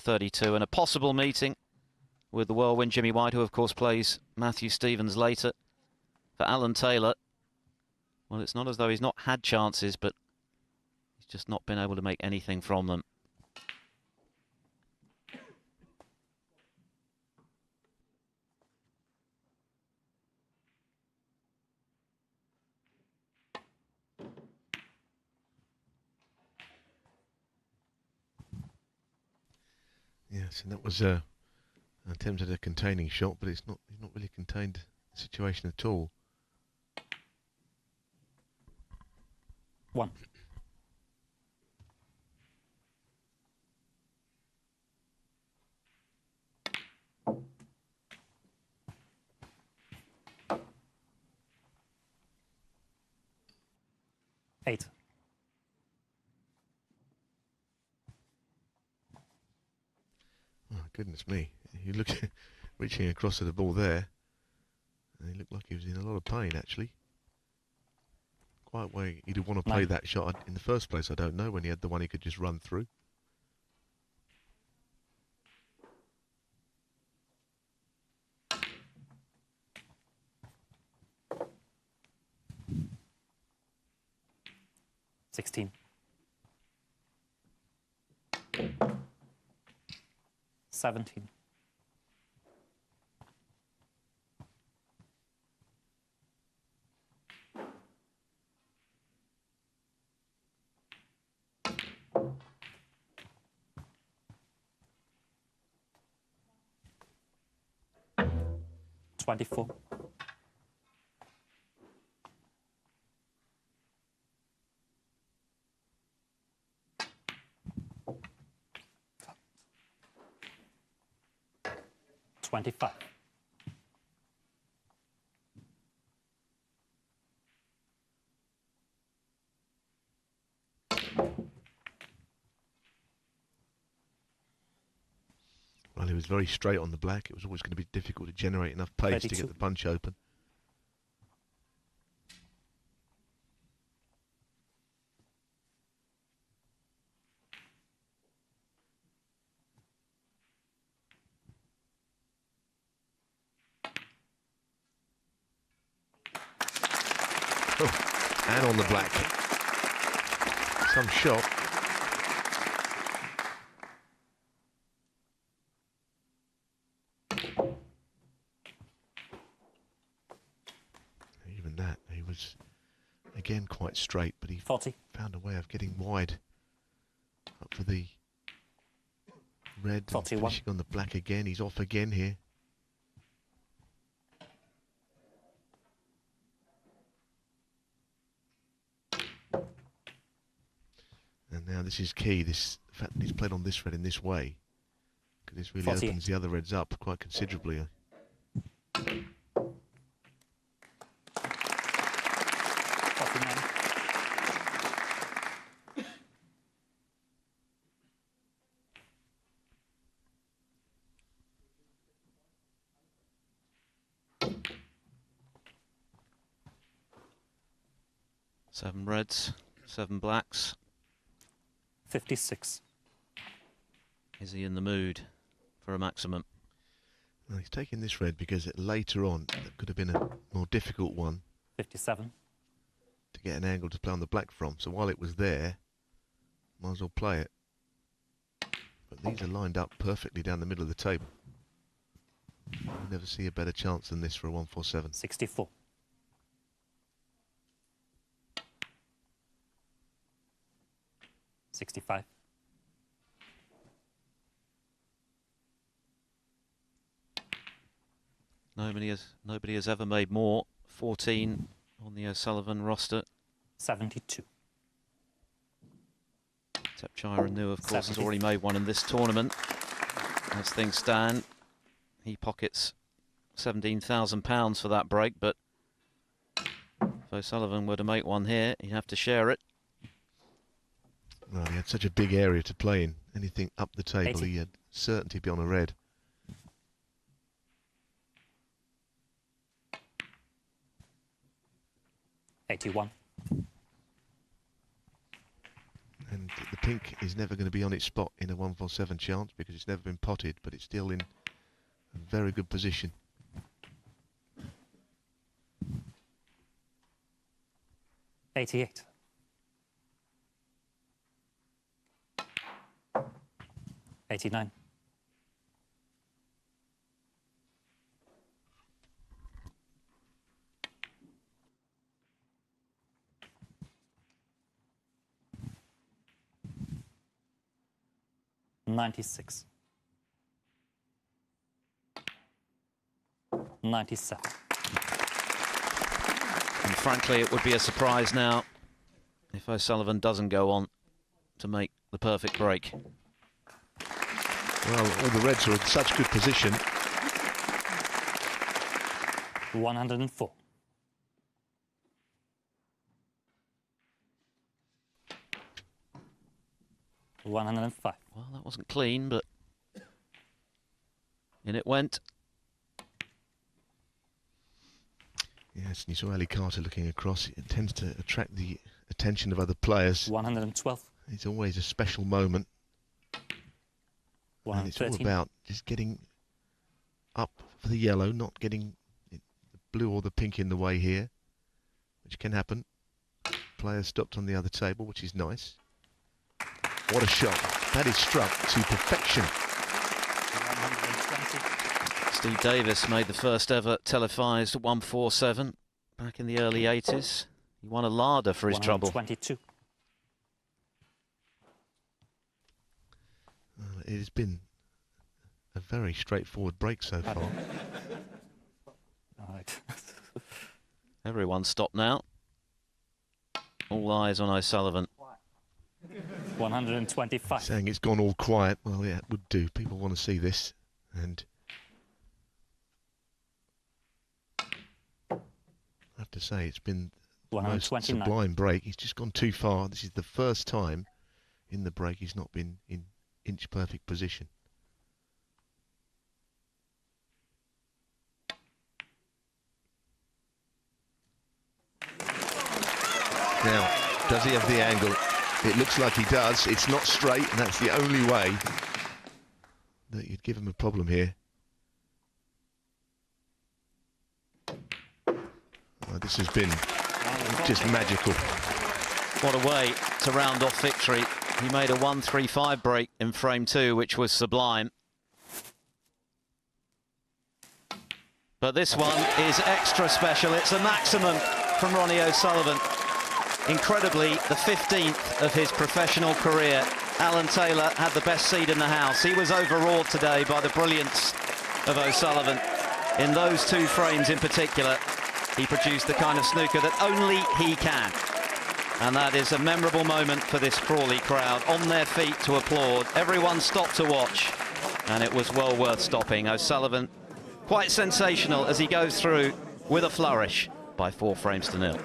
32, and a possible meeting with the whirlwind Jimmy White, who of course plays Matthew Stevens later. For Alan Taylor, well, it's not as though he's not had chances, but he's just not been able to make anything from them. Yes, and that was an attempt at a containing shot, but he's not really contained the situation at all. 1. Eight. Oh, goodness me. You look reaching across at the ball there, and he looked like he was in a lot of pain, actually. Quite where he'd want to play 9. that shot in the first place, I don't know, when he had the one he could just run through. $16. 17. $24. 25. Well, he was very straight on the black. It was always going to be difficult to generate enough pace 32. to get the punch open. Oh, and on the black. Some shot. Even that, he was again quite straight, but he 40. found a way of getting wide up for the red and 41. finishing on the black again. He's off again here. And now this is key, this the fact that he's played on this red in this way, because this really 48. opens the other reds up quite considerably. 49. Seven reds, 7 blacks. 56. Is he in the mood for a maximum? Well, he's taking this red because later on that could have been a more difficult one 57. to get an angle to play on the black from. So while it was there, might as well play it. But these are lined up perfectly down the middle of the table. You never see a better chance than this for a 147. 64. 65. Nobody has ever made more. 14 on the O'Sullivan roster. 72. Tepchire New, of course, has already made one in this tournament. As things stand, he pockets £17,000 for that break, but if O'Sullivan were to make one here, he'd have to share it. Well, he had such a big area to play in. Anything up the table, 80. he had certainty be on a red. $81. And the pink is never going to be on its spot in a 147 chance because it's never been potted, but it's still in a very good position. $88. $89. $96. $97. And frankly, it would be a surprise now if O'Sullivan doesn't go on to make the perfect break. Well, all the Reds are in such good position. 104. $105. Well, that wasn't clean, but in it went. Yes, and you saw Ali Carter looking across. It tends to attract the attention of other players. 112. It's always a special moment. And it's all 113. about just getting up for the yellow, not getting the blue or the pink in the way here, which can happen. Players stopped on the other table, which is nice. What a shot. That is struck to perfection. 120. Steve Davis made the first ever televised 147 back in the early 80s. He won a larder for his trouble. 122. It has been a very straightforward break so far. All right. Everyone stopped now. All eyes on O'Sullivan. 125. Saying it's gone all quiet, well, yeah, it would do. People want to see this. And I have to say, it's been the most 129. sublime break. He's just gone too far. This is the first time in the break he's not been in inch-perfect position. Now, does he have the angle? It looks like he does. It's not straight, and that's the only way that you'd give him a problem here. Oh, this has been just magical. What a way to round off victory. He made a 135 break in frame 2, which was sublime. But this one is extra special. It's a maximum from Ronnie O'Sullivan. Incredibly, the 15th of his professional career. Alan Taylor had the best seed in the house. He was overawed today by the brilliance of O'Sullivan. In those two frames in particular, he produced the kind of snooker that only he can. And that is a memorable moment for this Crawley crowd, on their feet to applaud. Everyone stopped to watch, and it was well worth stopping. O'Sullivan, quite sensational as he goes through with a flourish by 4 frames to 0.